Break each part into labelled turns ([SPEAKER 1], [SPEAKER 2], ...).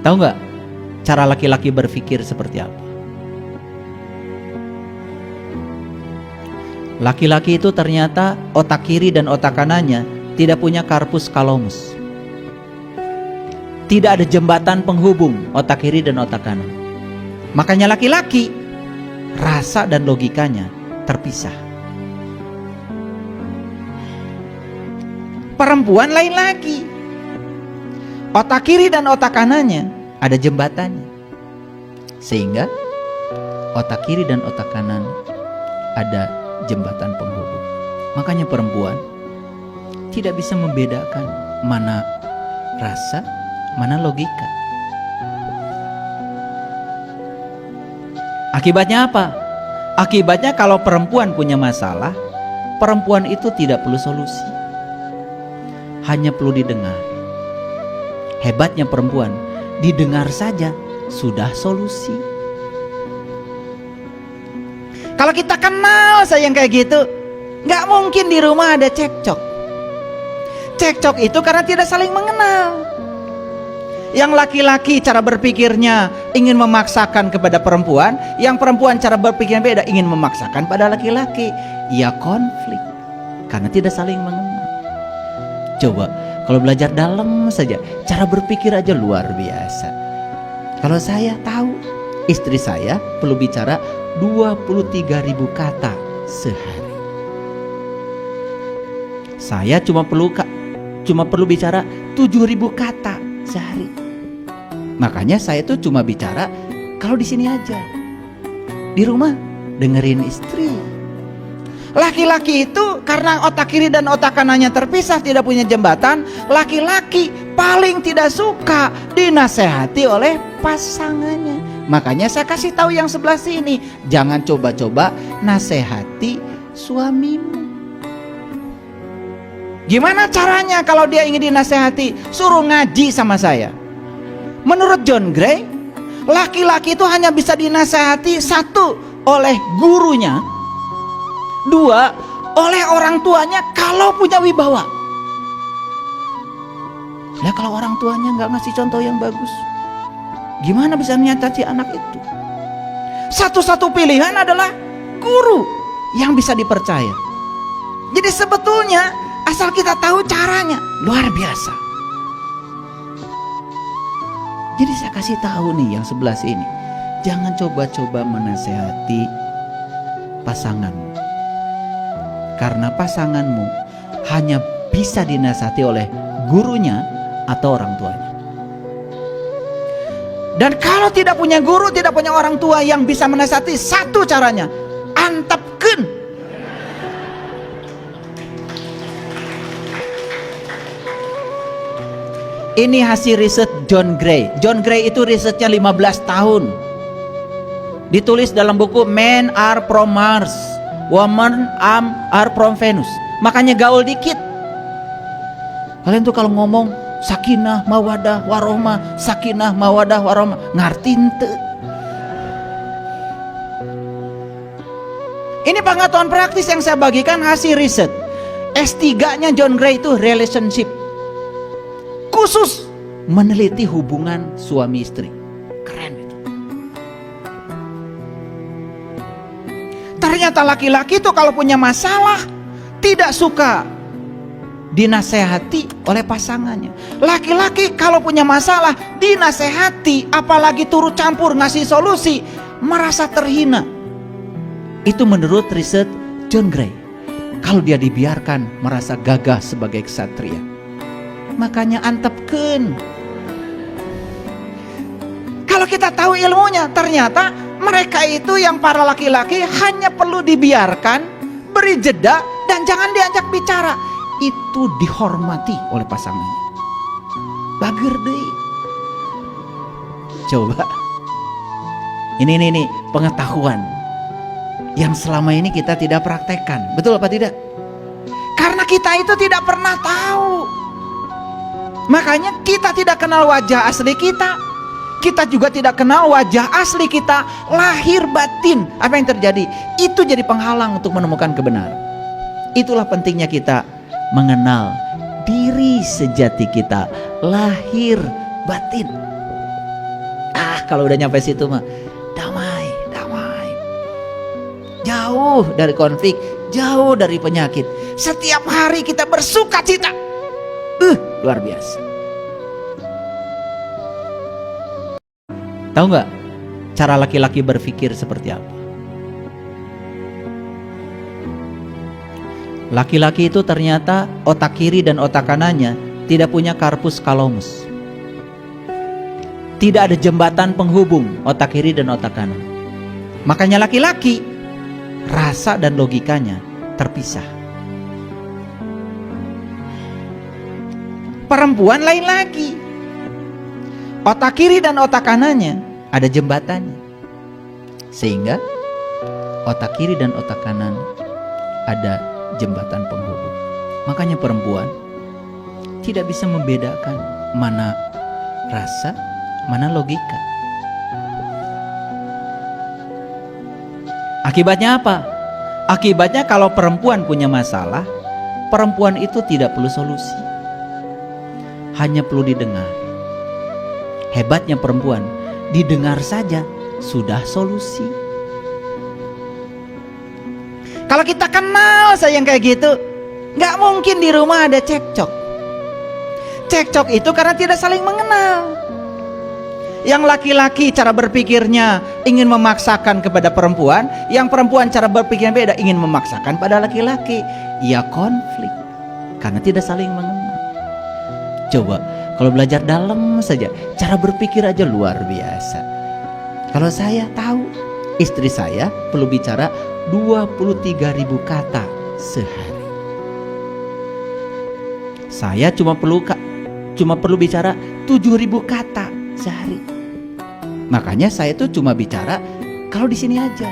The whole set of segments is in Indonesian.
[SPEAKER 1] Tahu nggak cara laki-laki berpikir seperti apa? Laki-laki itu ternyata otak kiri dan otak kanannya tidak punya corpus callosum. Tidak ada jembatan penghubung otak kiri dan otak kanan. Makanya laki-laki rasa dan logikanya terpisah. Perempuan lain lagi. Otak kiri dan otak kanannya ada jembatannya. Sehingga otak kiri dan otak kanan ada jembatan penghubung. Makanya perempuan tidak bisa membedakan mana rasa, mana logika. Akibatnya apa? Akibatnya kalau perempuan punya masalah, perempuan itu tidak perlu solusi, hanya perlu didengar. Hebatnya perempuan, didengar saja sudah solusi. Kalau kita kenal saya yang kayak gitu, nggak mungkin di rumah ada cekcok. Cekcok itu karena tidak saling mengenal. Yang laki-laki cara berpikirnya ingin memaksakan kepada perempuan, yang perempuan cara berpikirnya beda, ingin memaksakan pada laki-laki. Ya konflik karena tidak saling mengenal. Coba kalau belajar dalam saja, cara berpikir aja luar biasa. Kalau saya tahu istri saya perlu bicara 23.000 kata sehari. Saya cuma perlu bicara 7.000 kata sehari. Makanya saya tuh cuma bicara kalau di sini aja. Di rumah dengerin istri. Laki-laki itu karena otak kiri dan otak kanannya terpisah, tidak punya jembatan. Laki-laki paling tidak suka dinasehati oleh pasangannya. Makanya saya kasih tahu yang sebelah sini, jangan coba-coba nasehati suamimu. Gimana caranya kalau dia ingin dinasehati? Suruh ngaji sama saya. Menurut John Gray, laki-laki itu hanya bisa dinasehati, satu, oleh gurunya, dua, oleh orang tuanya kalau punya wibawa. Nah, kalau orang tuanya nggak ngasih contoh yang bagus, gimana bisa menyatakan anak itu? Satu-satu pilihan adalah guru yang bisa dipercaya. Jadi sebetulnya asal kita tahu caranya, luar biasa. Jadi saya kasih tahu nih yang sebelah sini, jangan coba-coba menasehati pasanganmu. Karena pasanganmu hanya bisa dinasihati oleh gurunya atau orang tuanya. Dan kalau tidak punya guru, tidak punya orang tua yang bisa menasihati, satu caranya, antepkeun. Ini hasil riset John Gray. John Gray itu risetnya 15 tahun. Ditulis dalam buku Men Are From Mars, Women Are From Venus. Makanya gaul dikit. Kalian tuh kalau ngomong sakinah mawadah warohmah, sakinah mawadah warohmah, ngerti ente? Ini pengetahuan praktis yang saya bagikan hasil riset. S3-nya John Gray itu relationship, khusus meneliti hubungan suami istri. Keren itu. Ternyata laki-laki itu kalau punya masalah tidak suka dinasehati oleh pasangannya. Laki-laki kalau punya masalah dinasehati, apalagi turut campur ngasih solusi, merasa terhina. Itu menurut riset John Gray. Kalau dia dibiarkan merasa gagah sebagai ksatria. Makanya antepkeun. Kalau kita tahu ilmunya, ternyata mereka itu yang para laki-laki hanya perlu dibiarkan, beri jeda, dan jangan diajak bicara. Itu dihormati oleh pasangannya. Bager deui. Coba. Ini pengetahuan yang selama ini kita tidak praktekkan. Betul apa tidak? Karena kita itu tidak pernah tahu. Makanya kita tidak kenal wajah asli kita. Kita juga tidak kenal wajah asli kita, lahir batin. Apa yang terjadi? Itu jadi penghalang untuk menemukan kebenaran. Itulah pentingnya kita mengenal diri sejati kita, lahir batin. kalau udah nyampe situ mah damai, damai. Jauh dari konflik, jauh dari penyakit. Setiap hari kita bersuka cita. Luar biasa. Tahu nggak cara laki-laki berpikir seperti apa? Laki-laki itu ternyata otak kiri dan otak kanannya tidak punya corpus callosum. Tidak ada jembatan penghubung otak kiri dan otak kanan. Makanya laki-laki rasa dan logikanya terpisah. Perempuan lain lagi. Otak kiri dan otak kanannya ada jembatannya. Sehingga otak kiri dan otak kanan ada jembatan penghubung. Makanya perempuan tidak bisa membedakan mana rasa, mana logika. Akibatnya apa? Akibatnya kalau perempuan punya masalah, perempuan itu tidak perlu solusi, hanya perlu didengar. Hebatnya perempuan, didengar saja sudah solusi. Kalau kita kenal sayang kayak gitu, nggak mungkin di rumah ada cekcok. Cekcok itu karena tidak saling mengenal. Yang laki-laki cara berpikirnya ingin memaksakan kepada perempuan, yang perempuan cara berpikirnya beda, ingin memaksakan pada laki-laki. Ya konflik karena tidak saling mengenal. Coba kalau belajar dalam saja, cara berpikir aja luar biasa. Kalau saya tahu istri saya perlu bicara 23.000 kata sehari. Saya cuma perlu bicara 7.000 kata sehari. Makanya saya tuh cuma bicara kalau di sini aja.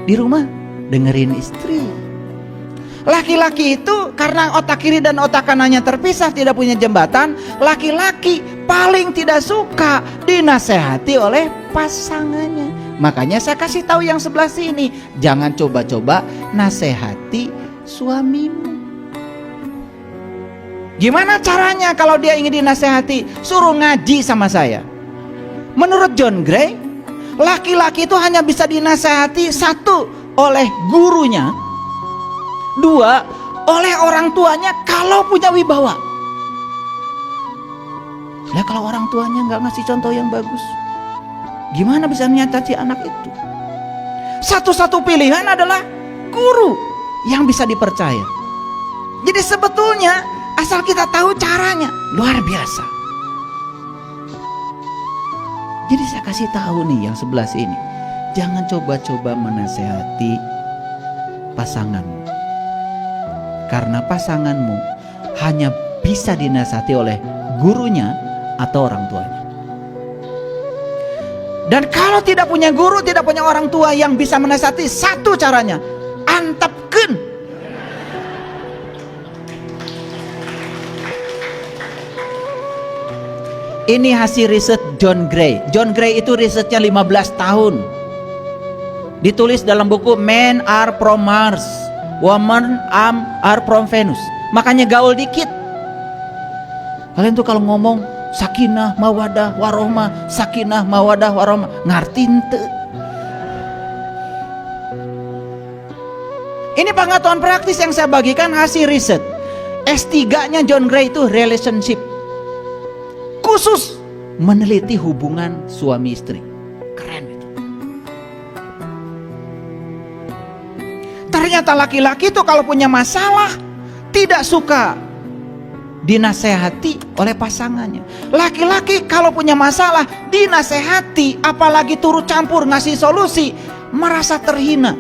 [SPEAKER 1] Di rumah dengerin istri. Laki-laki itu karena otak kiri dan otak kanannya terpisah, tidak punya jembatan. Laki-laki paling tidak suka dinasehati oleh pasangannya. Makanya saya kasih tahu yang sebelah sini, jangan coba-coba nasehati suamimu. Gimana caranya kalau dia ingin dinasehati? Suruh ngaji sama saya. Menurut John Gray, laki-laki itu hanya bisa dinasehati, satu, oleh gurunya, dua, oleh orang tuanya kalau punya wibawa. Nah, kalau orang tuanya nggak ngasih contoh yang bagus, gimana bisa nyatati anak itu? Satu-satu pilihan adalah guru yang bisa dipercaya. Jadi sebetulnya asal kita tahu caranya, luar biasa. Jadi saya kasih tahu nih yang sebelah sini, jangan coba-coba menasehati pasanganmu. Karena pasanganmu hanya bisa dinasihati oleh gurunya atau orang tuanya. Dan kalau tidak punya guru, tidak punya orang tua yang bisa menasihati, satu caranya, antepkeun. Ini hasil riset John Gray. John Gray itu risetnya 15 tahun. Ditulis dalam buku Men Are From Mars, Women Are From Venus. Makanya gaul dikit. Kalian tuh kalau ngomong sakinah mawadah warohmah, sakinah mawadah warohmah, ngerti ente? Ini pengetahuan praktis yang saya bagikan hasil riset. S3-nya John Gray itu relationship, khusus meneliti hubungan suami istri. Keren itu. Ternyata laki-laki itu kalau punya masalah tidak suka dinasehati oleh pasangannya. Laki-laki kalau punya masalah dinasehati, apalagi turut campur ngasih solusi, merasa terhina.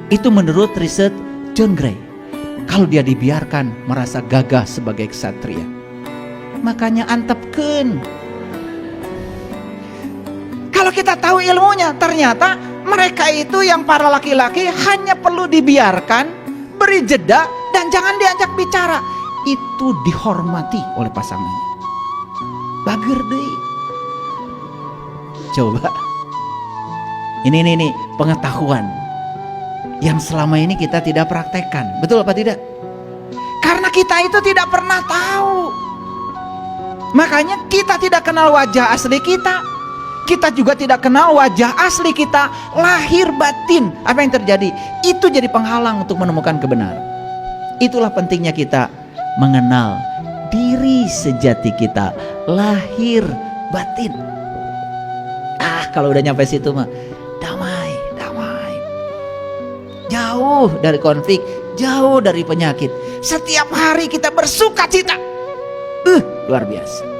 [SPEAKER 1] Itu menurut riset John Gray. Kalau dia dibiarkan merasa gagah sebagai ksatria. Makanya antepkeun. Kalau kita tahu ilmunya, ternyata mereka itu yang para laki-laki hanya perlu dibiarkan, beri jeda, dan jangan diajak bicara. Itu dihormati oleh pasangannya. Bager deui. Coba. Ini pengetahuan yang selama ini kita tidak praktekkan. Betul apa tidak? Karena kita itu tidak pernah tahu. Makanya kita tidak kenal wajah asli kita. Kita juga tidak kenal wajah asli kita, lahir batin. Apa yang terjadi? Itu jadi penghalang untuk menemukan kebenaran. Itulah pentingnya kita mengenal diri sejati kita, lahir batin. Kalau udah nyampe situ mah damai, damai. Jauh dari konflik, jauh dari penyakit. Setiap hari kita bersuka cita. Luar biasa.